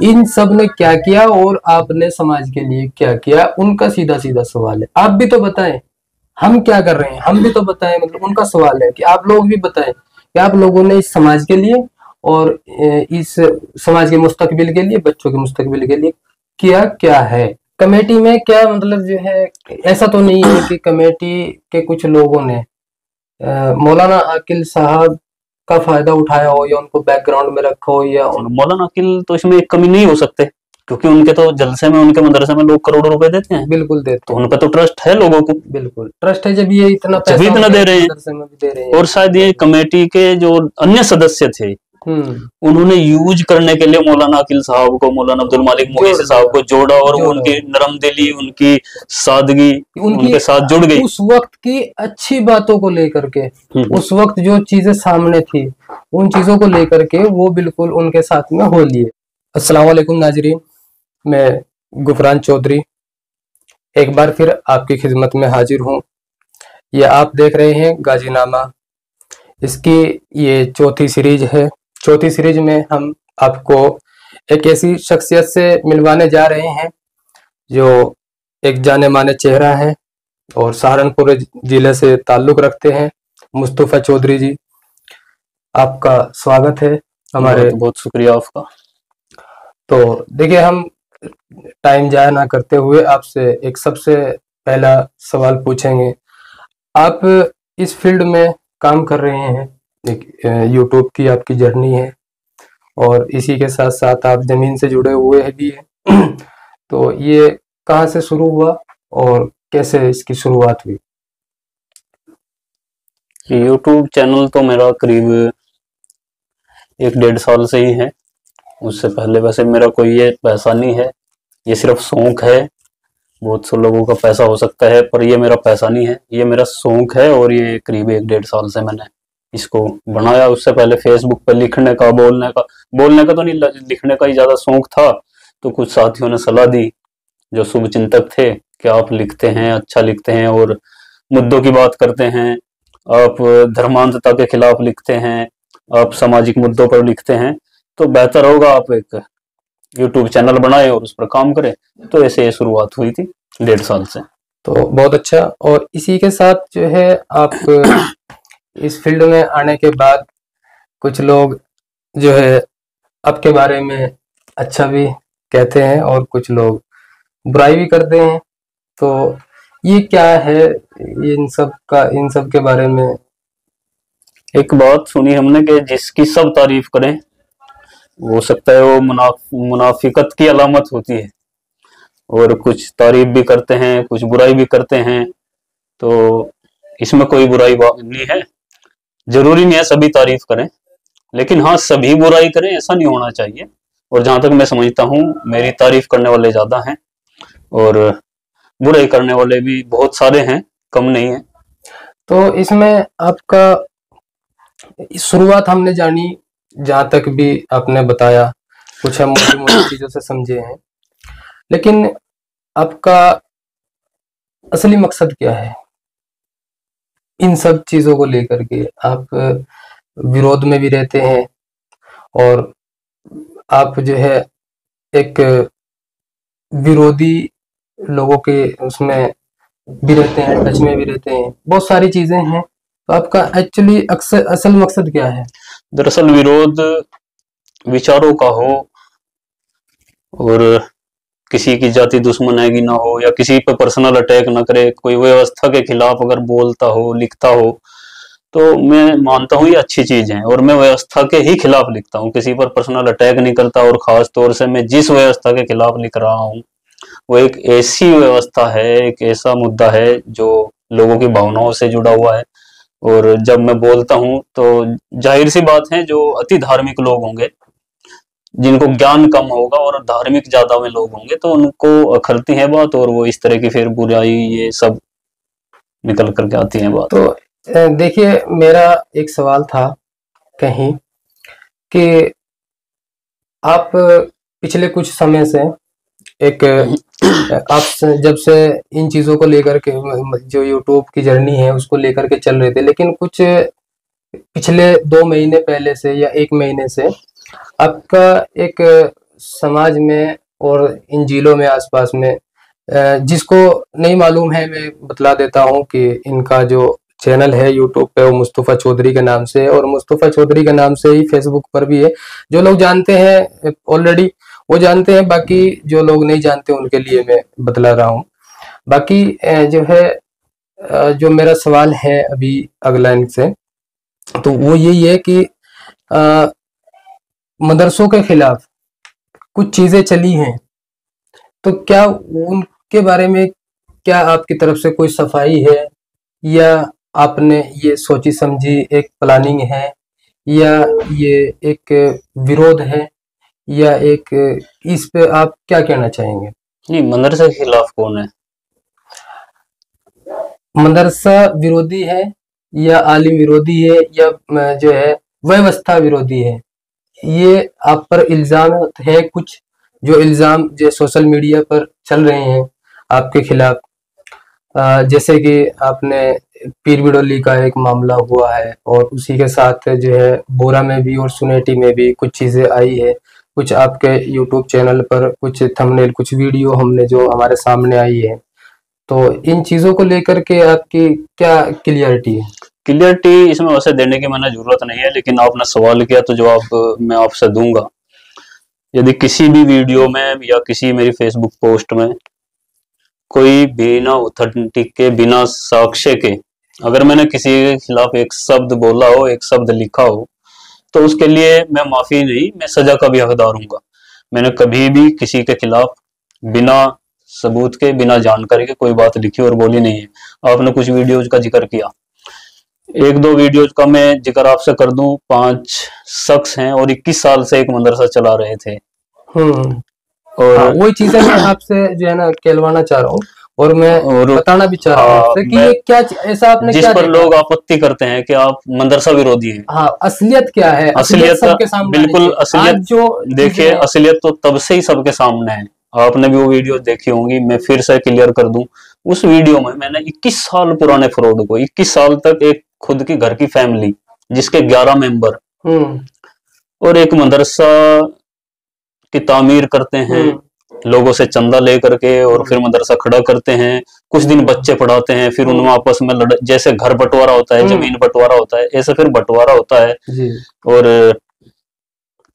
इन सब ने क्या किया और आपने समाज के लिए क्या किया, उनका सीधा सीधा सवाल है। आप भी तो बताएं हम क्या कर रहे हैं, हम भी तो बताएं, मतलब उनका सवाल है कि आप लोग भी बताएं कि आप लोगों ने इस समाज के लिए और इस समाज के मुस्तकबिल के लिए, बच्चों के मुस्तकबिल के लिए किया क्या है। कमेटी में क्या मतलब जो है, ऐसा तो नहीं है कि कमेटी के कुछ लोगों ने मौलाना आकिल साहब का फायदा उठाया हो या उनको बैकग्राउंड में रखा हो, या मौलाना आकिल तो इसमें एक कमी नहीं हो सकते, क्योंकि उनके तो जलसे में, उनके मदरसे में लोग करोड़ों रुपए देते हैं। बिल्कुल देते तो हैं, उन पे तो ट्रस्ट है लोगों को, बिल्कुल ट्रस्ट है, जब ये इतना जब पैसा इतना दे रहे हैं। मदरसे में भी दे रहे हैं। और शायद ये कमेटी के जो अन्य सदस्य थे, उन्होंने यूज करने के लिए मौलाना अकील साहब को, मौलाना अब्दुल मालिक मोईसी साहब को जोड़ा, और वो उनकी नरम दिली, उनकी सादगी उनके साथ जुड़ गई। उस वक्त की अच्छी बातों को लेकर के, उस वक्त जो चीजें सामने थी उन चीजों को लेकर के वो बिल्कुल उनके साथ में हो लिए। अस्सलाम वालेकुम नाजरीन, मैं गुफरान चौधरी एक बार फिर आपकी खिदमत में हाजिर हूँ। ये आप देख रहे हैं गाजीनामा, इसकी ये चौथी सीरीज है। चौथी सीरीज में हम आपको एक ऐसी शख्सियत से मिलवाने जा रहे हैं जो एक जाने माने चेहरा है और सहारनपुर जिले से ताल्लुक रखते हैं। मुस्तफ़ा चौधरी जी, आपका स्वागत है हमारे। बहुत बहुत शुक्रिया आपका। तो देखिए, हम टाइम जाया ना करते हुए आपसे एक सबसे पहला सवाल पूछेंगे। आप इस फील्ड में काम कर रहे हैं, एक यूट्यूब की आपकी जर्नी है और इसी के साथ साथ आप जमीन से जुड़े हुए भी हैं। तो ये कहाँ से शुरू हुआ और कैसे इसकी शुरुआत हुई? यूट्यूब चैनल तो मेरा करीब 1-1.5 साल से ही है। उससे पहले वैसे मेरा कोई ये पैसा नहीं है, ये सिर्फ शौक है। बहुत से लोगों का पैसा हो सकता है, पर ये मेरा पैसा नहीं है, ये मेरा शौक है। और ये करीब 1-1.5 साल से मैंने इसको बनाया। उससे पहले फेसबुक पे लिखने का, बोलने का तो नहीं, लिखने का ही ज्यादा शौक था। तो कुछ साथियों ने सलाह दी जो शुभ चिंतक थे कि आप लिखते हैं, अच्छा लिखते हैं और मुद्दों की बात करते हैं, आप धर्मांधता के खिलाफ लिखते हैं, आप सामाजिक मुद्दों पर लिखते हैं, तो बेहतर होगा आप एक यूट्यूब चैनल बनाए और उस पर काम करें। तो ऐसे ये शुरुआत हुई थी 1.5 साल से। तो बहुत अच्छा। और इसी के साथ जो है आप इस फील्ड में आने के बाद कुछ लोग जो है आपके बारे में अच्छा भी कहते हैं और कुछ लोग बुराई भी करते हैं। तो ये क्या है, इन सब के बारे में? एक बात सुनी हमने कि जिसकी सब तारीफ करें, हो सकता है वो मुनाफिकत की अलामत होती है। और कुछ तारीफ भी करते हैं, कुछ बुराई भी करते हैं। तो इसमें कोई बुराई नहीं है, जरूरी नहीं है सभी तारीफ करें, लेकिन हाँ सभी बुराई करें ऐसा नहीं होना चाहिए। और जहां तक मैं समझता हूँ, मेरी तारीफ करने वाले ज्यादा हैं और बुराई करने वाले भी बहुत सारे हैं, कम नहीं है। तो इसमें आपका शुरुआत हमने जानी, जहां तक भी आपने बताया कुछ हम मोटी मोटी चीजों से समझे हैं, लेकिन आपका असली मकसद क्या है इन सब चीजों को लेकर के? आप विरोध में भी रहते हैं और आप जो है एक विरोधी लोगों के उसमें भी रहते हैं, टच में भी रहते हैं, बहुत सारी चीजें हैं। तो आपका एक्चुअली असल मकसद क्या है? दरअसल विरोध विचारों का हो और किसी की जाति दुश्मनागी ना हो, या किसी पर पर्सनल अटैक ना करे, कोई व्यवस्था के खिलाफ अगर बोलता हो, लिखता हो, तो मैं मानता हूँ ये अच्छी चीज है। और मैं व्यवस्था के ही खिलाफ लिखता हूँ, किसी पर पर्सनल अटैक नहीं करता। और खास तौर से मैं जिस व्यवस्था के खिलाफ लिख रहा हूँ वो एक ऐसी व्यवस्था है, एक ऐसा मुद्दा है जो लोगों की भावनाओं से जुड़ा हुआ है। और जब मैं बोलता हूँ तो जाहिर सी बात है, जो अति धार्मिक लोग होंगे, जिनको ज्ञान कम होगा और धार्मिक ज्यादा में लोग होंगे, तो उनको अखरती है बात, और वो इस तरह की फिर बुराई ये सब निकल करके आती है बात। तो देखिए, मेरा एक सवाल था कहीं कि आप पिछले कुछ समय से एक आप जब से इन चीजों को लेकर के, जो यूट्यूब की जर्नी है उसको लेकर के चल रहे थे, लेकिन कुछ पिछले 2 महीने पहले से या 1 महीने से आपका एक समाज में और इन जिलों में आसपास में जिसको नहीं मालूम है, मैं बतला देता हूँ कि इनका जो चैनल है यूट्यूब पे वो मुस्तफ़ा चौधरी के नाम से है, और मुस्तफ़ा चौधरी के नाम से ही फेसबुक पर भी है। जो लोग जानते हैं ऑलरेडी वो जानते हैं, बाकी जो लोग नहीं जानते उनके लिए मैं बतला रहा हूँ। बाकी जो है जो मेरा सवाल है अभी अगला इनसे, तो वो यही है कि मदरसों के खिलाफ कुछ चीजें चली हैं, तो क्या उनके बारे में क्या आपकी तरफ से कोई सफाई है, या आपने ये सोची समझी एक प्लानिंग है, या ये एक विरोध है, या एक इस पे आप क्या कहना चाहेंगे? नहीं, मदरसे के खिलाफ कौन है? मदरसा विरोधी है, या आलिम विरोधी है, या जो है व्यवस्था विरोधी है? ये आप पर इल्जाम है कुछ, जो इल्जाम जो सोशल मीडिया पर चल रहे हैं आपके खिलाफ, जैसे कि आपने पीर बिडोली का एक मामला हुआ है, और उसी के साथ जो है बोरा में भी और सुनेटी में भी कुछ चीजें आई है, कुछ आपके यूट्यूब चैनल पर कुछ थंबनेल, कुछ वीडियो हमने जो हमारे सामने आई है, तो इन चीजों को लेकर के आपकी क्या क्लियरिटी है? क्लियरिटी इसमें वैसे देने की मैंने जरूरत नहीं है, लेकिन आपने सवाल किया तो जवाब मैं आपसे दूंगा। यदि किसी भी वीडियो में या किसी मेरी फेसबुक पोस्ट में कोई बिना ऑथेंटिक के, बिना साक्ष्य के, अगर मैंने किसी के खिलाफ एक शब्द बोला हो, एक शब्द लिखा हो, तो उसके लिए मैं माफी नहीं, मैं सजा का भी हकदार हूंगा। मैंने कभी भी किसी के खिलाफ बिना सबूत के, बिना जानकारी के कोई बात लिखी और बोली नहीं है। आपने कुछ वीडियोज का जिक्र किया, एक दो वीडियोज का मैं जिक्र आपसे कर दूं। 5 शख्स हैं और 21 साल से एक मदरसा चला रहे थे। और वही चीजें मैं आपसे जो है ना कहलवाना चाह रहा हूँ, और मैं बताना भी चाह रहा हूँ कि ये क्या ऐसा आपने जिस क्या पर लोग आपत्ति करते हैं कि आप मदरसा विरोधी हैं। हाँ, असलियत क्या है? असलियत सबके सामने बिल्कुल, असलियत जो देखिए, असलियत तो तब से ही सबके सामने है। आपने भी वो वीडियो देखी होंगी, मैं फिर से क्लियर कर दूं। उस वीडियो में मैंने 21 साल पुराने फ्रॉड को, 21 साल तक एक खुद की घर की फैमिली जिसके 11 मेंबर और एक मदरसा की तामीर करते हैं, लोगों से चंदा लेकर के, और फिर मदरसा खड़ा करते हैं, कुछ दिन बच्चे पढ़ाते हैं, फिर उनमें आपस में जैसे घर बंटवारा होता है, जमीन बंटवारा होता है, ऐसे फिर बंटवारा होता है। और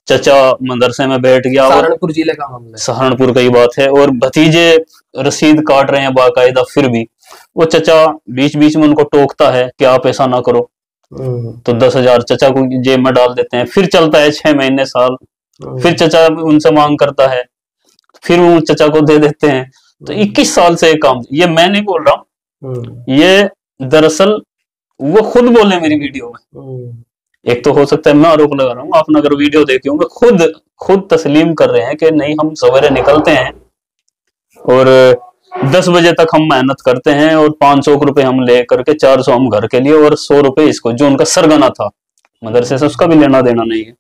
चचा मदरसे में बैठ गया, सहारनपुर जिले का मामला है, सहारनपुर का ही बात है, और भतीजे रसीद काट रहे हैं बाकायदा, फिर भी वो चचा बीच बीच में उनको टोकता है कि आप ऐसा ना करो, तो 10,000 चचा को जेब में डाल देते हैं। फिर चलता है 6 महीने, साल, फिर चचा उनसे मांग करता है, फिर वो चचा को दे देते हैं। तो 21 साल से एक काम, ये मैं नहीं बोल रहा हूँ, ये दरअसल वो खुद बोले मेरी वीडियो में। एक तो हो सकता है मैं आरोप लगा रहा हूँ, आपने अगर वीडियो देखी होंगे, खुद तस्लीम कर रहे हैं कि नहीं, हम सवेरे निकलते हैं और 10 बजे तक हम मेहनत करते हैं, और 500 रुपए हम ले करके 400 हम घर के लिए, और 100 रुपए इसको, जो उनका सरगना था मदरसे से, उसका भी लेना देना नहीं है।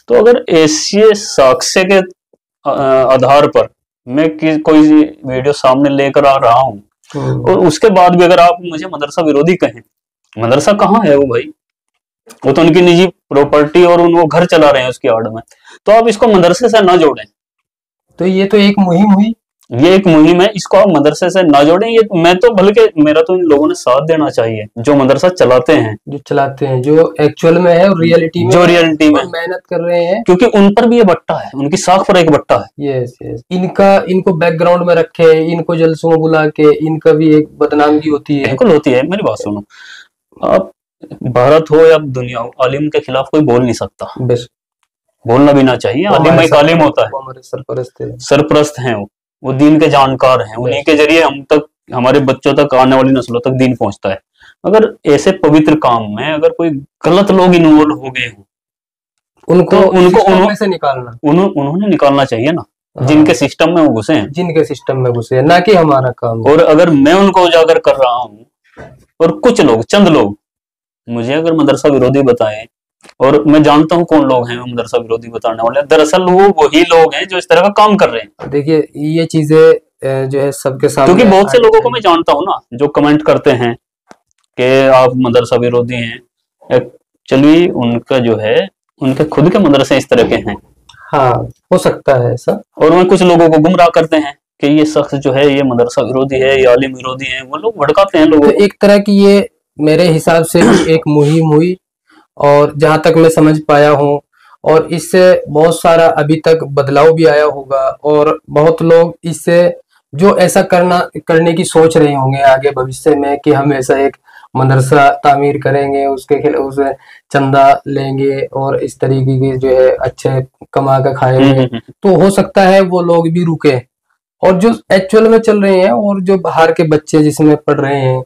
तो अगर ऐसे साक्ष्य के आधार पर मैं कोई वीडियो सामने लेकर आ रहा हूँ, और उसके बाद भी अगर आप मुझे मदरसा विरोधी कहें, मदरसा कहाँ है वो भाई? वो तो उनकी निजी प्रॉपर्टी, और वो घर चला रहे हैं उसकी आड़ में, तो आप इसको मदरसे से ना जोड़ें। तो ये तो एक मुहिम हुई, ये एक मुहिम है, इसको आप मदरसे से ना जोड़ें। ये मैं तो, बल्कि मेरा तो इन लोगों ने साथ देना चाहिए जो मदरसा चलाते हैं, जो एक्चुअल में है और रियलिटी में, जो रियलिटी में मेहनत कर रहे हैं, क्योंकि उन पर भी ये बट्टा है, उनकी साख पर एक बट्टा है। यस यस, इनको बैकग्राउंड में रखे, इनको जलसों में बुला के इनका भी एक बदनामी होती है। बिल्कुल होती है। मेरी बात सुनो, आप भारत हो या दुनिया हो, आलिम के खिलाफ कोई बोल नहीं सकता, बोलना भी ना चाहिए। आलिम एक आलिम होता है, हमारे सरपरस्त हैं, वो दीन के जानकार हैं, उन्हीं के जरिए हम तक, हमारे बच्चों तक, आने वाली नस्लों तक दीन पहुंचता है। अगर ऐसे पवित्र काम में अगर कोई गलत लोग इन्वॉल्व हो गए हो, उनको से निकालना, उन्होंने निकालना चाहिए ना, जिनके सिस्टम में वो घुसे हैं, जिनके सिस्टम में घुसे हैं, ना कि हमारा काम। और अगर मैं उनको उजागर कर रहा हूँ, और कुछ लोग, चंद लोग मुझे अगर मदरसा विरोधी बताएं, और मैं जानता हूँ कौन लोग हैं मदरसा विरोधी बताने वाले, दरअसल वो वही लोग हैं जो इस तरह का काम कर रहे हैं। देखिए, ये चीजें जो है सबके सामने, क्योंकि बहुत से लोगों को मैं जानता हूँ ना, जो कमेंट करते हैं कि आप मदरसा विरोधी हैं, एक्चुअली उनका जो है, उनके खुद के मदरसे इस तरह के हैं। हाँ, हो सकता है ऐसा। और वह कुछ लोगों को गुमराह करते हैं कि ये शख्स जो है ये मदरसा विरोधी है, ये आलिम विरोधी है, वो लोग भड़काते हैं लोगों तो को। एक तरह की ये मेरे हिसाब से भी एक मुहिम हुई, और जहां तक मैं समझ पाया हूँ, और इससे बहुत सारा अभी तक बदलाव भी आया होगा, और बहुत लोग इससे जो ऐसा करने की सोच रहे होंगे आगे भविष्य में कि हम ऐसा एक मदरसा तामीर करेंगे, उसके उसे चंदा लेंगे और इस तरीके की जो है अच्छे कमा कर खाएंगे, तो हो सकता है वो लोग भी रुके। और जो एक्चुअल में चल रहे हैं और जो बाहर के बच्चे जिसमें पढ़ रहे हैं,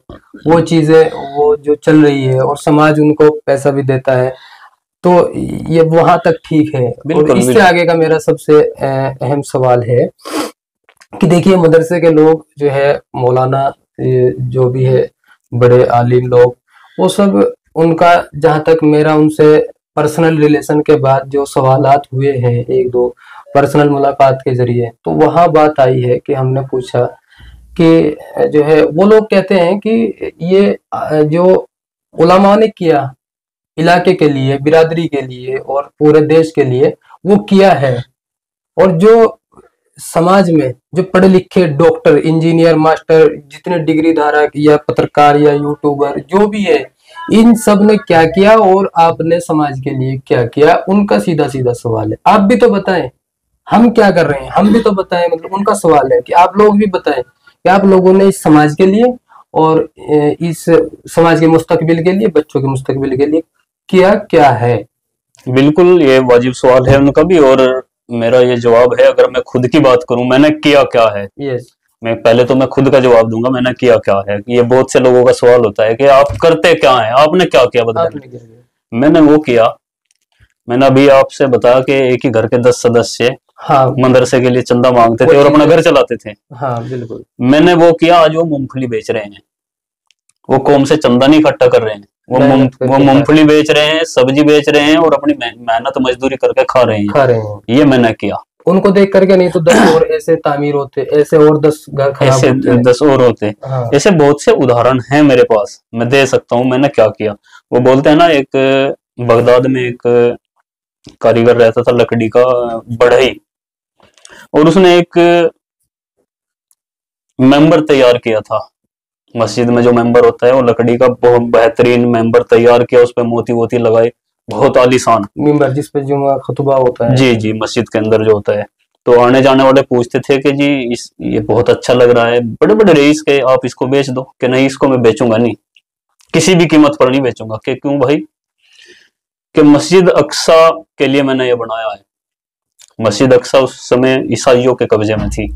वो चीजें वो जो चल रही है और समाज उनको पैसा भी देता है, तो ये वहां तक ठीक है। और बिल्कुल इससे बिल्कुल। आगे का मेरा सबसे अहम सवाल है कि देखिए मदरसे के लोग जो है मौलाना, ये जो भी है बड़े आलिम लोग, वो सब उनका, जहां तक मेरा उनसे पर्सनल रिलेशन के बाद जो सवालात हुए हैं एक दो पर्सनल मुलाकात के जरिए, तो वहां बात आई है कि हमने पूछा कि जो है वो लोग कहते हैं कि ये जो उलमा ने किया इलाके के लिए, बिरादरी के लिए और पूरे देश के लिए, वो किया है। और जो समाज में जो पढ़े लिखे डॉक्टर, इंजीनियर, मास्टर, जितने डिग्री धारक या पत्रकार या यूट्यूबर जो भी है, इन सब ने क्या किया और आपने समाज के लिए क्या किया, उनका सीधा सीधा सवाल है। आप भी तो बताएं हम क्या कर रहे हैं, हम भी तो बताएं, मतलब उनका सवाल है कि आप लोग भी बताएं कि आप लोगों ने इस समाज के लिए और इस समाज के मुस्तकबिल के लिए, बच्चों के मुस्तकबिल के लिए किया क्या है। बिल्कुल ये वाजिब सवाल है उनका भी, और मेरा ये जवाब है, अगर मैं खुद की बात करूं मैंने किया क्या है। यस। मैं पहले तो मैं खुद का जवाब दूंगा मैंने किया क्या है। ये बहुत से लोगों का सवाल होता है कि आप करते क्या है, आपने क्या किया बदले में। आपने क्या किया। मैंने वो किया, मैंने अभी आपसे बताया कि एक ही घर के 10 सदस्य हाँ, मदरसे के लिए चंदा मांगते वो थे और अपना चीजें, घर चलाते थे। हाँ बिल्कुल। मैंने वो किया, आज वो मूंगफली बेच रहे हैं। वो कौम से चंदा नहीं इकट्ठा कर रहे हैं, मेहनत वो करके मूंगफली बेच रहे हैं, सब्जी बेच रहे हैं और अपनी मेहनत मजदूरी करके खा रहे हैं। ये मैंने किया। उनको देख करके नहीं तो 10 और ऐसे तामीर होते, ऐसे और 10 घर खराब ऐसे होते हैं। 10 और होते। हाँ। ऐसे बहुत से उदाहरण हैं मेरे पास, मैं दे सकता हूँ मैंने क्या किया। वो बोलते हैं ना, एक बगदाद में एक कारीगर रहता था लकड़ी का, बढ़ई, और उसने एक मेंबर तैयार किया था। मस्जिद में जो मेंबर होता है वो लकड़ी का बहुत बेहतरीन मेंबर तैयार किया, उस पर मोती वोती लगाए, बहुत आलीशान। मिंबर जिस पे जुमा खुतबा होता है। जी जी, मस्जिद के अंदर जो होता है। तो आने जाने वाले पूछते थे कि जी ये बहुत अच्छा लग रहा है, बड़े बड़े रईस के, आप इसको बेच दो। कि नहीं, इसको मैं बेचूंगा नहीं, किसी भी कीमत पर नहीं बेचूंगा। कि क्यों भाई? कि मस्जिद अक्सा के लिए मैंने ये बनाया है। मस्जिद अक्सा उस समय ईसाइयों के कब्जे में थी।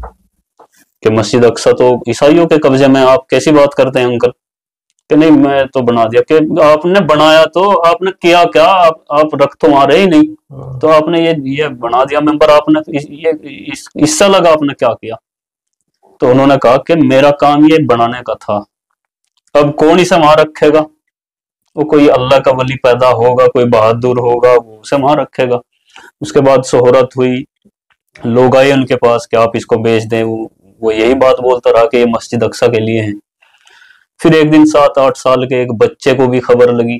कि मस्जिद अक्सा तो ईसाइयों के कब्जे में, आप कैसी बात करते हैं अंकल? कि नहीं, मैं तो बना दिया। कि आपने बनाया तो आपने किया क्या? आप रख तो वहां रहे ही नहीं, तो आपने ये बना दिया मेंबर, आपने इससे लगा आपने क्या किया? तो उन्होंने कहा कि मेरा काम ये बनाने का था, अब कौन इसे वहां रखेगा? वो कोई अल्लाह का वली पैदा होगा, कोई बहादुर होगा, वो उसे वहां रखेगा। उसके बाद शोहरत हुई, लोग आए उनके पास कि आप इसको बेच दें। वो यही बात बोलता रहा कि ये मस्जिद अक्सा के लिए है। फिर एक दिन 7-8 साल के एक बच्चे को भी खबर लगी,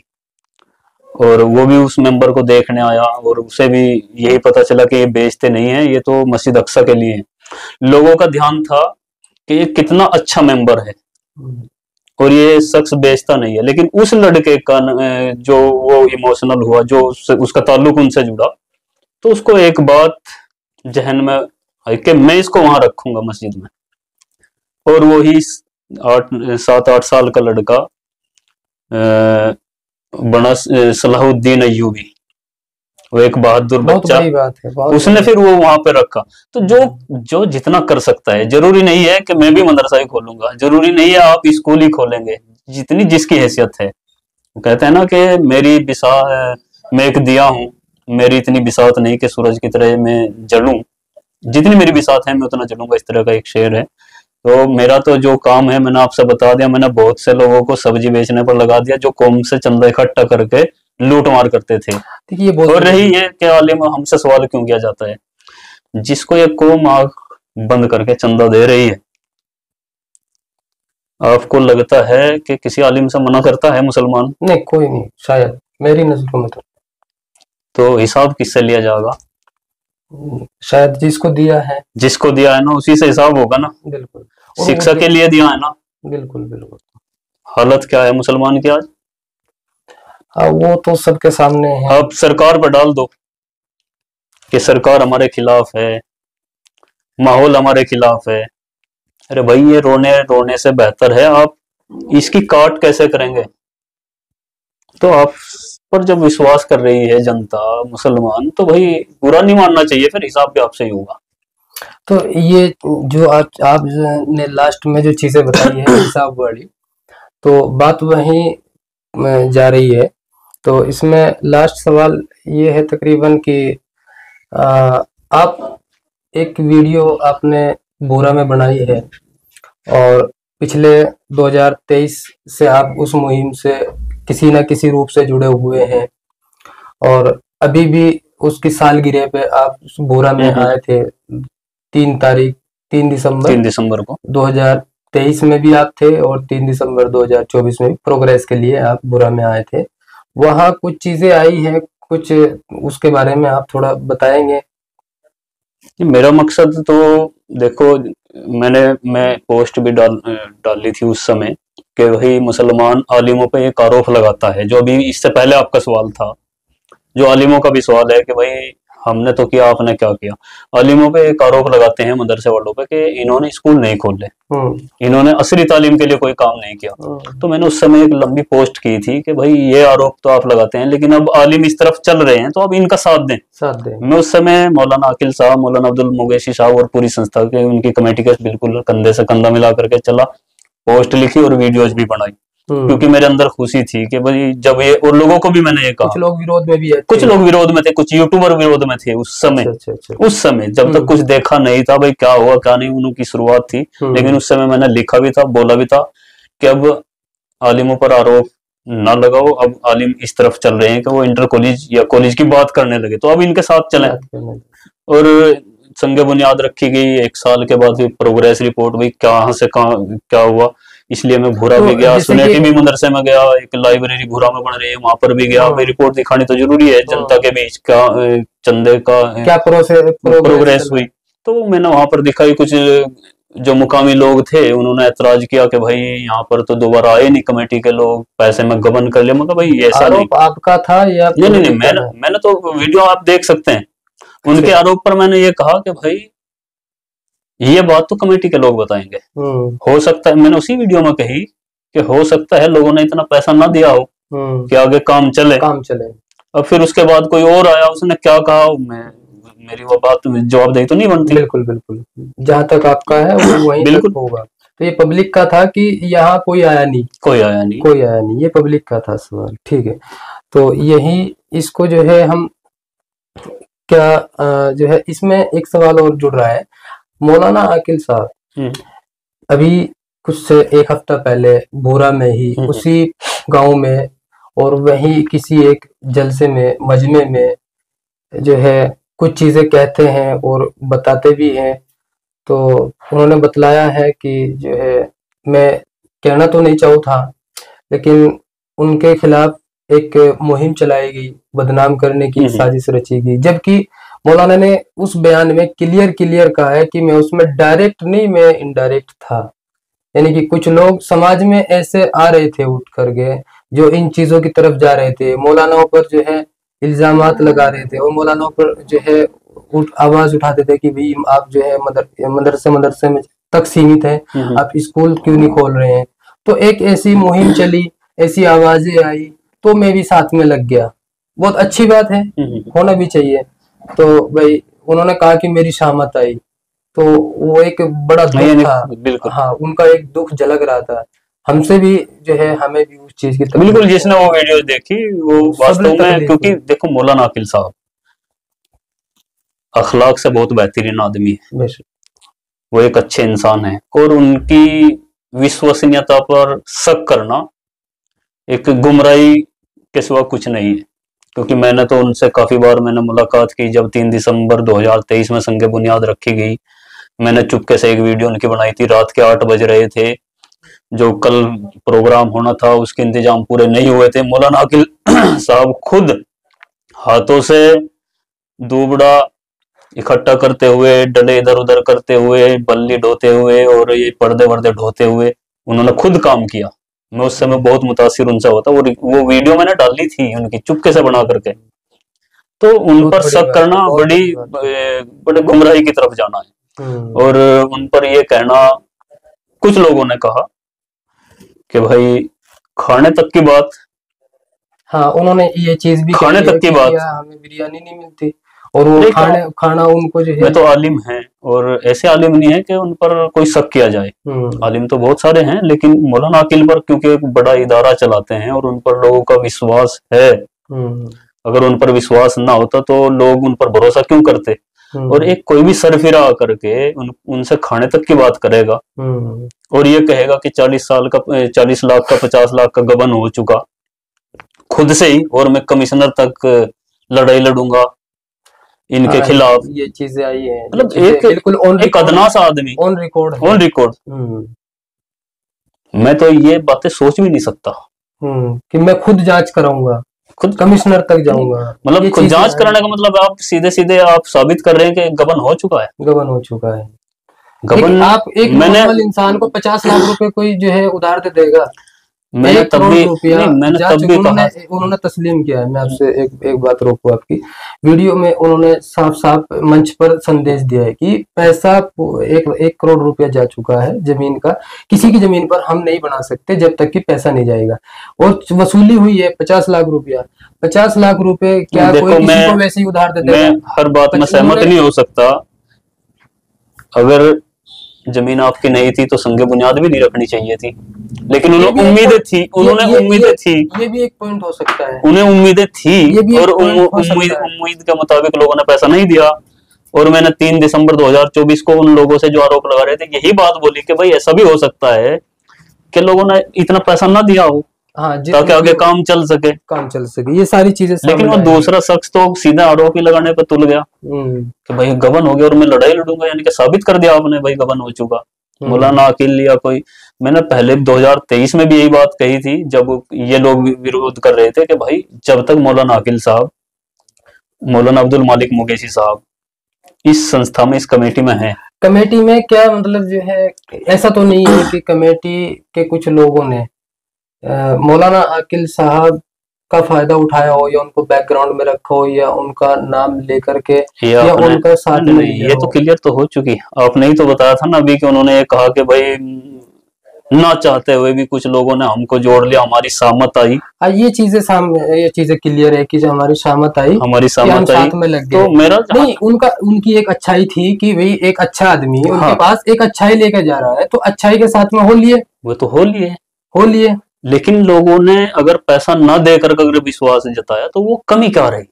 और वो भी उस मेंबर को देखने आया, और उसे भी यही पता चला कि ये बेचते नहीं है, ये तो मस्जिद अक्सा के लिए है। लोगों का ध्यान था कि ये कितना अच्छा मेंबर है और ये शख्स बेचता नहीं है। लेकिन उस लड़के का जो वो इमोशनल हुआ, जो उसका ताल्लुक उनसे जुड़ा, तो उसको एक बात जहन में आई कि मैं इसको वहां रखूंगा मस्जिद में। और वो ही 7-8 साल का लड़का बना सलाहुद्दीन अय्यूबी, वो एक बहादुर बहुत बच्चा, बड़ी बात है, बहुत उसने बड़ी। फिर वो वहां पे रखा। तो जो जो जितना कर सकता है, जरूरी नहीं है कि मैं भी मदरसा ही खोलूंगा, जरूरी नहीं है आप स्कूल ही खोलेंगे, जितनी जिसकी हैसियत है। वो कहते हैं ना कि मेरी बिसा मैं एक दिया हूं, मेरी इतनी बिसात नहीं कि सूरज की तरह मैं जलूं, जितनी मेरी बिसात है मैं उतना जलूंगा, इस तरह का एक शेर है। तो मेरा तो जो काम है मैंने आपसे बता दिया। मैंने बहुत से लोगों को सब्जी बेचने पर लगा दिया जो कौम से चंदा इकट्ठा करके लूट मार करते थे। देखिए बहुत और रही जरूरी ये कि आलिम हमसे सवाल क्यों किया जाता है, जिसको ये कौम आंख बंद करके चंदा दे रही है, आपको लगता है कि किसी आलिम से मना करता है मुसलमान? नहीं, कोई नहीं, शायद मेरी नजरों में तो। तो हिसाब किससे लिया जाएगा? शायद जिसको दिया है, जिसको दिया है ना उसी से हिसाब होगा ना। बिल्कुल। और शिक्षा के लिए दिया है ना। बिल्कुल बिल्कुल। हालत क्या है मुसलमान की आज। हाँ, वो तो सबके सामने है। अब सरकार पर डाल दो कि सरकार हमारे खिलाफ है, माहौल हमारे खिलाफ है। अरे भाई ये रोने रोने से बेहतर है आप इसकी काट कैसे करेंगे। तो आप पर जब विश्वास कर रही है जनता मुसलमान, तो भाई बुरा नहीं मानना चाहिए, फिर हिसाब भी आपसे ही होगा। तो ये जो आप ने लास्ट में जो चीजें बताई है हिसाब वाली, तो बात वहीं जा रही है। तो इसमें लास्ट सवाल ये है तकरीबन कि आप एक वीडियो आपने बोरा में बनाई है और पिछले 2023 से आप उस मुहिम से किसी न किसी रूप से जुड़े हुए हैं, और अभी भी उसकी सालगिरह पे आप उस बोरा में आए थे 3 दिसंबर को 2023 में भी आप थे, और 3 दिसंबर 2024 में प्रोग्रेस के लिए आप बोरा में आए थे। वहाँ कुछ चीजें आई हैं, कुछ उसके बारे में आप थोड़ा बताएंगे। मेरा मकसद तो देखो, मैं पोस्ट भी डाली थी उस समय कि वही मुसलमान आलिमों पे एक आरोप लगाता है, जो अभी इससे पहले आपका सवाल था, जो आलिमों का भी सवाल है कि भाई हमने तो किया आपने क्या किया। आलिमों पे एक आरोप लगाते हैं मदरसे वालों पे कि इन्होंने स्कूल नहीं खोले, इन्होंने असली तालीम के लिए कोई काम नहीं किया। तो मैंने उस समय एक लंबी पोस्ट की थी कि भाई ये आरोप तो आप लगाते हैं, लेकिन अब आलिम इस तरफ चल रहे हैं तो अब इनका साथ दें। मैं उस समय मौलाना आकिल साहब, मौलाना अब्दुल मुगैशी साहब और पूरी संस्था के उनकी कमेटी के बिल्कुल कंधे से कंधा मिला करके चला, पोस्ट लिखी और वीडियोज भी बनाई, क्योंकि मेरे अंदर खुशी थी कि भाई जब ये, और लोगों को भी मैंने ये कहा, कुछ लोग विरोध में भी है, कुछ लोग विरोध में थे, कुछ यूट्यूबर विरोध में थे उस समय। उस समय जब तक कुछ देखा नहीं था भाई क्या हुआ क्या नहीं, उनकी शुरुआत थी। लेकिन उस समय मैंने लिखा भी था, बोला भी था कि अब आलिमों पर आरोप ना लगाओ, अब आलिम इस तरफ चल रहे हैं कि वो इंटर कॉलेज या कॉलेज की बात करने लगे, तो अब इनके साथ चलें। और संगे बुनियाद रखी गई, 1 साल के बाद प्रोग्रेस रिपोर्ट भी कहाँ से कहाँ क्या हुआ, इसलिए मैं भूरा भी गया, सुनेटी भी मदरसे में गया, एक लाइब्रेरी भूरा में बन रही है वहां पर भी गया। भाई रिपोर्ट दिखानी तो जरूरी है, जनता के बीच का चंदे का क्या प्रोग्रेस हुई, तो मैंने वहां पर दिखाई। कुछ जो मुकामी लोग थे उन्होंने ऐतराज किया कि भाई यहाँ पर तो दोबारा आए नहीं कमेटी के लोग, पैसे में गबन कर लिया। मतलब भाई ऐसा नहीं आपका था या नहीं, मैंने तो वीडियो आप देख सकते हैं, उनके आरोप पर मैंने ये कहा कि भाई ये बात तो कमेटी के लोग बताएंगे। हो सकता है, मैंने उसी वीडियो में कही कि हो सकता है लोगों ने इतना पैसा ना दिया हो कि आगे काम चले। अब फिर उसके बाद कोई और आया, उसने क्या कहा, मेरी वो बात जवाबदेही तो नहीं बनती। बिल्कुल बिल्कुल, जहां तक आपका है वो वहीं तक होगा। तो ये पब्लिक का था कि यहाँ कोई आया नहीं, ये पब्लिक का था सवाल। ठीक है, तो यही इसको जो है हम क्या जो है इसमें एक सवाल और जुड़ रहा है। मौलाना आकिल साहब अभी कुछ से 1 हफ्ता पहले भूरा में ही उसी गांव में और वही किसी एक जलसे में, मजमे में जो है कुछ चीजें कहते हैं और बताते भी हैं। तो उन्होंने बतलाया है कि जो है, मैं कहना तो नहीं चाहूँ था, लेकिन उनके खिलाफ एक मुहिम चलाई गई, बदनाम करने की साजिश रची गई, जबकि मौलाना ने उस बयान में क्लियर कहा है कि मैं उसमें डायरेक्ट नहीं, मैं इनडायरेक्ट था। यानी कि कुछ लोग समाज में ऐसे आ रहे थे उठ करके जो इन चीजों की तरफ जा रहे थे, मौलानाओं पर जो है इल्जामात लगा रहे थे और मौलानाओं पर जो है आवाज उठाते थे कि भाई आप जो है मदरसे में तक सीमित है, आप स्कूल क्यों नहीं खोल रहे हैं। तो एक ऐसी मुहिम चली, ऐसी आवाजें आई, तो मैं भी साथ में लग गया। बहुत अच्छी बात है, होना भी चाहिए। तो भाई उन्होंने कहा कि मेरी शामत आई, तो वो एक बड़ा दुख था। हाँ, उनका एक दुख झलक रहा था। हमसे भी जो है, हमें भी उस चीज की बिल्कुल, जिसने वो वीडियो देखी वो वास्तव में, क्योंकि देखो मौलाना आकिल साहब अखलाक से बहुत बेहतरीन आदमी है, वो एक अच्छे इंसान है, और उनकी विश्वसनीयता पर शक करना एक गुमराही के सिवा कुछ नहीं है। क्योंकि मैंने तो उनसे काफी बार मैंने मुलाकात की। जब 3 दिसंबर 2023 में संगे बुनियाद रखी गई, मैंने चुपके से एक वीडियो उनकी बनाई थी। रात के 8 बज रहे थे, जो कल प्रोग्राम होना था उसके इंतजाम पूरे नहीं हुए थे। मौलाना आकिल साहब खुद हाथों से दूबड़ा इकट्ठा करते हुए, डले इधर उधर करते हुए, बल्ली ढोते हुए और ये पर्दे वर्दे ढोते हुए उन्होंने खुद काम किया। मैं उस समय बहुत मुतासिर उनसे होता, और वो वीडियो मैंने डाली थी उनकी चुपके से बना करके। तो उन पर शक करना बड़े गुमराही की तरफ जाना है। और उन पर ये कहना, कुछ लोगों ने कहा कि भाई खाने तक की बात, हाँ उन्होंने ये चीज भी खाने तक की बात, हमें बिरयानी नहीं मिलती और वो खाना उनको जो है। मैं तो आलिम है, और ऐसे आलिम नहीं है कि उन पर कोई शक किया जाए। आलिम तो बहुत सारे हैं, लेकिन मौलाना अकील पर क्योंकि एक बड़ा इदारा चलाते हैं और उन पर लोगों का विश्वास है। अगर उन पर विश्वास ना होता तो लोग उन पर भरोसा क्यों करते। और एक कोई भी सरफिरा आकर के उनसे खाने तक की बात करेगा और ये कहेगा कि 40 लाख का 50 लाख का गबन हो चुका खुद से ही, और मैं कमिश्नर तक लड़ाई लड़ूंगा इनके खिलाफ। ये चीजें आई है, मतलब एक अदना सा आदमी ऑन रिकॉर्ड। मैं तो ये बातें सोच भी नहीं सकता कि मैं खुद जांच कराऊंगा, खुद कमिश्नर तक जाऊंगा। मतलब खुद जांच कराने का मतलब आप सीधे सीधे आप साबित कर रहे हैं कि गबन हो चुका है। गबन आप एक नॉर्मल इंसान को 50 लाख रुपए कोई जो है उधार दे देगा। मैंने तब भी कहा, उन्होंने तस्लीम किया है। मैं आपसे एक बात रोकूं, आपकी वीडियो में उन्होंने साफ साफ मंच पर संदेश दिया है कि पैसा 1 करोड़ रुपया जा चुका है जमीन का, किसी की जमीन पर हम नहीं बना सकते जब तक कि पैसा नहीं जाएगा। और वसूली हुई है 50 लाख रुपया। 50 लाख रुपए क्या कोई किसी को वैसे ही उधार दे देगा? मैं हर बात में सहमत नहीं हो सकता। अगर जमीन आपकी नहीं थी तो संगे बुनियाद भी नहीं रखनी चाहिए थी, लेकिन उन्हें उम्मीदें थी। ये भी एक पॉइंट हो सकता है। उन्हें उम्मीदें थी और उम्मीद के मुताबिक लोगों ने पैसा नहीं दिया। और मैंने 3 दिसंबर 2024 को उन लोगों से जो आरोप लगा रहे थे यही बात बोली कि भाई ऐसा भी हो सकता है कि लोगों ने इतना पैसा ना दिया हो, ताकि आगे काम चल सके। ये सारी चीजें, लेकिन वो दूसरा शख्स तो सीधा आरोप ही लगाने पर तुल गया कि भाई गबन हो गया और मैं लड़ाई लड़ूंगा, यानी कि साबित कर दिया आपने भाई गबन हो चुका। मौलाना अकील या कोई, मैंने पहले 2023 में भी यही बात कही थी जब ये लोग विरोध कर रहे थे कि भाई जब तक मौलाना अकील साहब, मौलाना अब्दुल मालिक मुगेसी साहब इस संस्था में, इस कमेटी में है। कमेटी में क्या मतलब जो है, ऐसा तो नहीं है कि कमेटी के कुछ लोगों ने मौलाना अकील साहब का फायदा उठाया हो या उनको बैकग्राउंड में रखा हो या उनका नाम लेकर के या उनका साथ में ये तो क्लियर तो हो चुकी। आपने ही तो बताया था ना अभी कि उन्होंने ये कहा कि भाई ना चाहते हुए भी कुछ लोगों ने हमको जोड़ लिया, हमारी सहमत आई। ये चीजें क्लियर है कि जो हमारी सहमत आई, साथ में लग गए। तो मेरा नहीं, उनकी एक अच्छाई थी कि भाई एक अच्छा आदमी उनके पास एक अच्छाई लेकर जा रहा है तो अच्छाई के साथ में हो लिए, वो तो हो लिए। लेकिन लोगों ने अगर पैसा ना देकर अगर विश्वास जताया तो वो कमी क्या रही?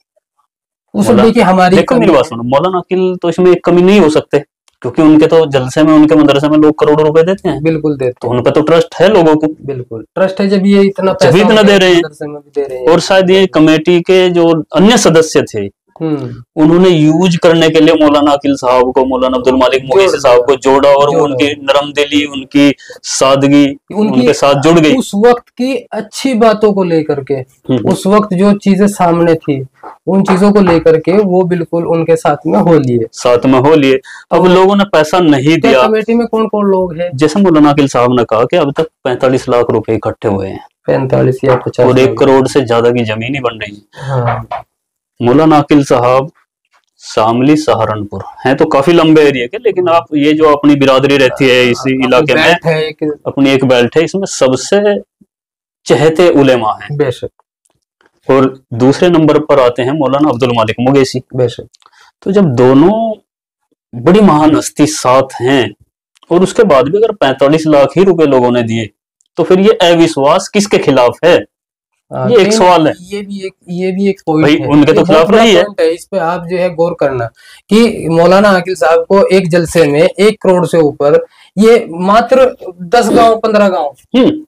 देखिए हमारी, देखो मेरी बात सुनो, मौलाना अकील तो इसमें एक कमी नहीं हो सकते, क्योंकि उनके तो जलसे में, उनके मदरसे में लोग करोड़ों रुपए देते हैं। बिल्कुल देते, तो उन पे तो ट्रस्ट है लोगों को। बिल्कुल ट्रस्ट है, जब ये इतना पैसा दे रहे हैं। और शायद ये कमेटी के जो अन्य सदस्य थे उन्होंने यूज करने के लिए मौलाना अकील साहब को, मौलाना अब्दुल मालिक मुगेसी साहब को जोड़ा और उनकी नरम दिली, उनकी सादगी उनके साथ जुड़ गई। उस वक्त की अच्छी बातों को लेकर के, उस वक्त जो चीजें सामने थी उन चीजों को लेकर के वो बिल्कुल उनके साथ में हो लिए। अब लोगों ने पैसा नहीं दिया। कमेटी में कौन कौन लोग हैं? जैसे मौलाना अकील साहब ने कहा कि अब तक 45 लाख रुपए इकट्ठे हुए हैं, 45 या 50, और 1 करोड़ से ज्यादा की जमीन ही बन रही है। मौलाना अकील साहब शामली सहारनपुर हैं तो काफी लंबे एरिया के, लेकिन आप ये जो अपनी बिरादरी रहती है इस इलाके में, अपनी एक बेल्ट है, इसमें सबसे चहेते उलेमा हैं बेशक। और दूसरे नंबर पर आते हैं मौलाना अब्दुल मालिक मुगेसी बेशक। तो जब दोनों बड़ी महान हस्ती साथ हैं और उसके बाद भी अगर 45 लाख ही रुपए लोगों ने दिए तो फिर ये अविश्वास किसके खिलाफ है? ये एक सवाल है। ये भी एक पॉइंट है, उनके तो खिलाफ नहीं है। इस पे आप जो है गौर करना कि मौलाना अकील साहब को एक जलसे में 1 करोड़ से ऊपर, ये मात्र 10 गांव 15 गांव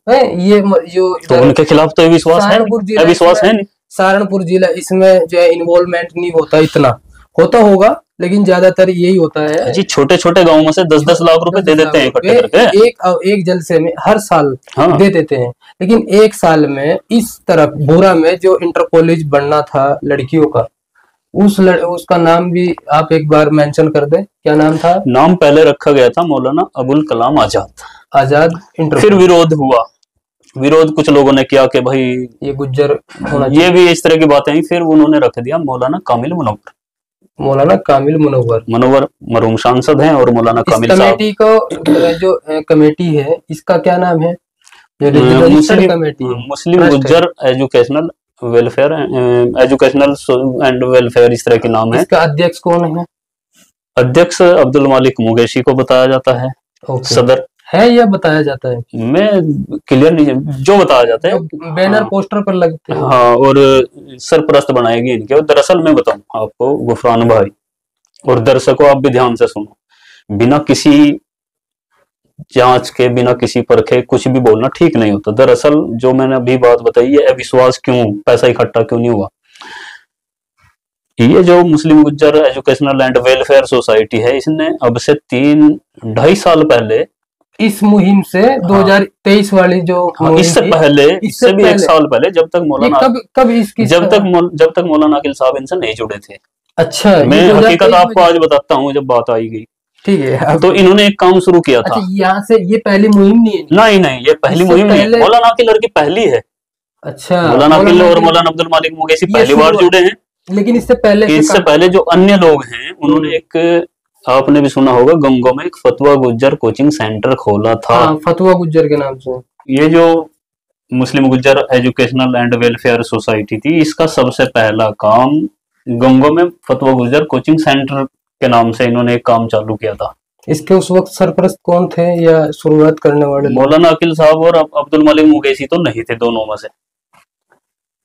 है, ये जो तो उनके खिलाफ तो विश्वास है नहीं। सहारनपुर जिला इसमें जो है इन्वॉल्वमेंट नहीं होता, इतना होता होगा लेकिन ज्यादातर यही होता है जी। छोटे छोटे गांवों में से 10-10 लाख रुपए दे देते हैं इकट्ठे करके, एक जलसे में हर साल दे देते हैं। लेकिन एक साल में इस तरफ भूरा में जो इंटर कॉलेज बनना था लड़कियों का, उसका नाम भी आप एक बार मेंशन कर दें, क्या नाम था? नाम पहले रखा गया था मौलाना अबुल कलाम आजाद। आजाद इंटर। फिर विरोध हुआ, विरोध कुछ लोगों ने किया कि भाई ये गुज्जर होना ये चाहिए। भी इस तरह की बातें आई, फिर उन्होंने रख दिया मौलाना कामिल मुनव्वर। मौलाना कामिल मुनव्वर मुनव्वर मरहूम सांसद हैं और मौलाना इस कामिल साहब कमेटी को जो कमेटी है इसका क्या नाम है? जो रजिस्टर्ड मुस्लिम कमेटी है, मुस्लिम ट्रस्ट है। Gujjar educational welfare educational and welfare इस तरह के नाम है। इसका अध्यक्ष कौन है? अध्यक्ष अब्दुल मालिक मुगैशी को बताया जाता है। ओके। सदर है या बताया जाता है? मैं क्लियर नहीं, जो बताया जाता है। जो बैनर हाँ, पोस्टर पर लगते हैं। हाँ, और सरप्रस्त बनाएगी इनके। और दरअसल मैं बताऊं आपको गुफरान भाई और दर्शकों, आप भी ध्यान से सुनो, बिना किसी जांच के, बिना किसी परखे कुछ भी बोलना ठीक नहीं होता। दरअसल जो मैंने अभी बात बताई है, अविश्वास क्यों, पैसा इकट्ठा क्यों नहीं हुआ, ये जो Muslim Gujjar educational and welfare society है, इसने अब से 3-2.5 साल पहले इस मुहिम से 2023 वाली जो मुहिम इससे थी, पहले, इससे भी 1 साल पहले, जब तक ये मौलाना कब इसकी जब तक मौलाना अकील साहब इनसे नहीं जुड़े थे। अच्छा, ये मैं 2023 हकीकत आपको में- आज बताता हूँ जब बात आई गई। ठीक है। तो इन्होंने एक काम शुरू किया था। अच्छा, यहाँ से ये पहली मुहिम नहीं है? नहीं नहीं, ये पहली इससे मुहिम नहीं है, पहले- मौलाना अकील लड़की पहली है। अच्छा, मौलाना अकील और अकील- मौलाना अब्दुल मालिक मुगैसी ये पहली बार शुरुआत- जुड़े हैं। लेकिन इससे पहले इससे पहले जो अन्य लोग हैं, उन्होंने एक, आपने भी सुना होगा, गंगों में एक फतवा गुज्जर कोचिंग सेंटर खोला था। हाँ, फतवा गुज्जर के नाम से। ये जो Muslim Gujjar educational and welfare society थी, इसका सबसे पहला काम गंगों में फतवा गुज्जर कोचिंग सेंटर के नाम से इन्होंने एक काम चालू किया था। इसके उस वक्त सरपरस्त कौन थे या शुरुआत करने वाले लोग? मौलाना अकील साहब और अब्दुल मालिक मुगैसी तो नहीं थे दोनों में से।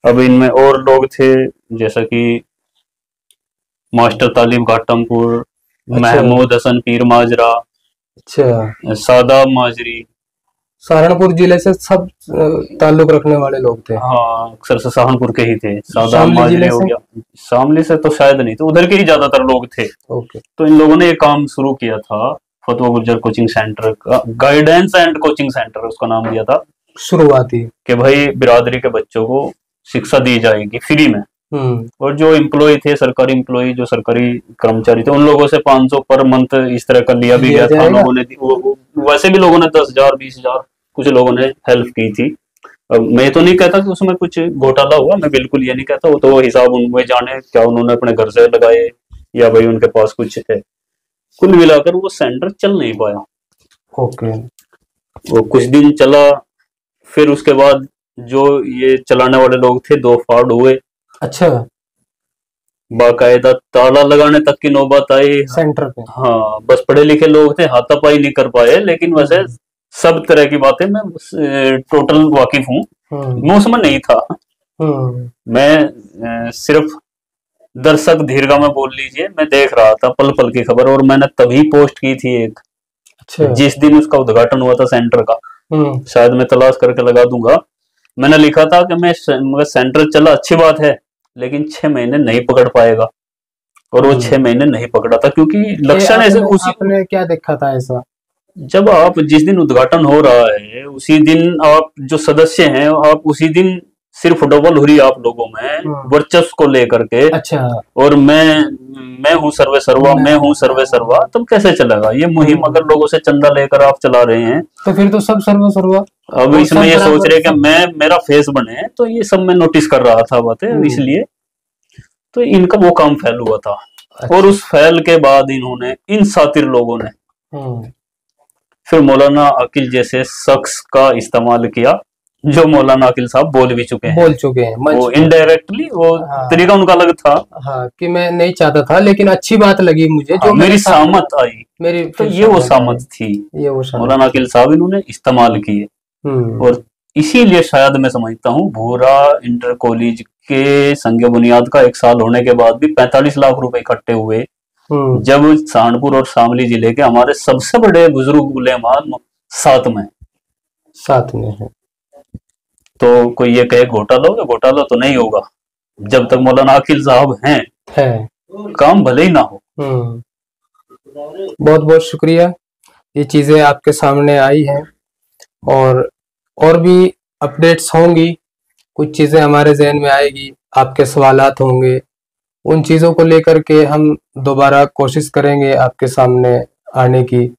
अब इनमें और लोग थे, जैसा कि मास्टर तालिब घाटमपुर, अच्छा। महमूद हसन पीर माजरा, अच्छा, सादाब माजरी, सहारनपुर जिले से सब ताल्लुक रखने वाले लोग थे। हाँ, अक्सर से सहारनपुर के ही थे। सादाब शामली माजरी जिले हो से? गया, शामली से तो शायद नहीं थे, उधर के ही ज्यादातर लोग थे। ओके। तो इन लोगों ने ये काम शुरू किया था, फतवा गुज्जर कोचिंग सेंटर का, गाइडेंस एंड कोचिंग सेंटर उसका नाम दिया था, शुरुआती कि भाई बिरादरी के बच्चों को शिक्षा दी जाएगी फ्री में। और जो एम्प्लॉय थे, सरकारी एम्प्लॉय, जो सरकारी कर्मचारी थे, उन लोगों से 500 पर मंथ इस तरह का लिया भी गया था। लोगों ने वैसे भी लोगों ने 10,000 20,000 कुछ लोगों ने हेल्प की थी। अब मैं तो नहीं कहता कि उसमें कुछ घोटाला हुआ, मैं बिल्कुल ये नहीं कहता, वो तो हिसाब उनमें जाने, क्या उन्होंने अपने घर से लगाए या भाई उनके पास कुछ है। कुल मिलाकर वो सेंटर चल नहीं पाया। ओके। वो कुछ दिन चला, फिर उसके बाद जो ये चलाने वाले लोग थे, 2 फाड़ हुए। अच्छा, बाकायदा ताला लगाने तक की नौबत आई सेंटर पे। हाँ, बस पढ़े लिखे लोग थे, हाथापाई नहीं कर पाए, लेकिन वैसे सब तरह की बातें मैं टोटल वाकिफ हूँ। मैं उसमें नहीं था। मैं सिर्फ दर्शक दीर्घा में बोल लीजिए, मैं देख रहा था पल पल की खबर, और मैंने तभी पोस्ट की थी एक। अच्छा। जिस दिन उसका उद्घाटन हुआ था सेंटर का, शायद मैं तलाश करके लगा दूंगा, मैंने लिखा था कि मैं सेंटर चला, अच्छी बात है, लेकिन 6 महीने नहीं पकड़ पाएगा। और वो 6 महीने नहीं पकड़ा था, क्योंकि लक्षण ऐसे आपने क्या देखा था ऐसा? जब आप जिस दिन उद्घाटन हो रहा है, उसी दिन आप जो सदस्य हैं, आप उसी दिन सिर्फ डबल हो रही आप लोगों में वर्चस्व को लेकर के। अच्छा। और मैं हूँ सर्वे सर्वा, मैं हूँ सर्वे सर्वा, तब कैसे चलेगा ये मुहिम? अगर लोगों से चंदा लेकर आप चला रहे हैं, तो फिर तो सब सर्वे सर्वा। अब इसमें ये सोच रहे कि मेरा फेस बने, तो ये सब मैं नोटिस कर रहा था बातें, इसलिए तो इनका वो काम फैल हुआ था। अच्छा। और उस फैल के बाद इन्होंने, इन सातिर लोगों ने फिर मौलाना अकील जैसे शख्स का इस्तेमाल किया, जो मौलाना अकील साहब बोल चुके हैं वो इनडायरेक्टली, वो तरीका उनका अलग था। हाँ, कि मैं नहीं चाहता था, लेकिन अच्छी बात लगी मुझे जो मेरी सामत आई, मेरी, तो ये वो सामत थी, ये वो मौलाना अकील साहब इन्होंने इस्तेमाल किए। और इसीलिए शायद मैं समझता हूँ, भूरा इंटर कॉलेज के संग बुनियाद का 1 साल होने के बाद भी 45 लाख रुपए इकट्ठे हुए, जब सहारनपुर और शामली जिले के हमारे सबसे बड़े बुजुर्ग उलेमा साथ में है। तो कोई ये कहे घोटाला होगा, घोटाला तो नहीं होगा जब तक मौलाना अकील साहब हैं है। काम भले ही ना हो। बहुत बहुत शुक्रिया, ये चीजें आपके सामने आई हैं, और भी अपडेट्स होंगी, कुछ चीजें हमारे जहन में आएगी, आपके सवालात होंगे, उन चीजों को लेकर के हम दोबारा कोशिश करेंगे आपके सामने आने की।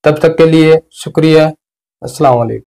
तब तक के लिए शुक्रिया। अस्सलाम वालेकुम।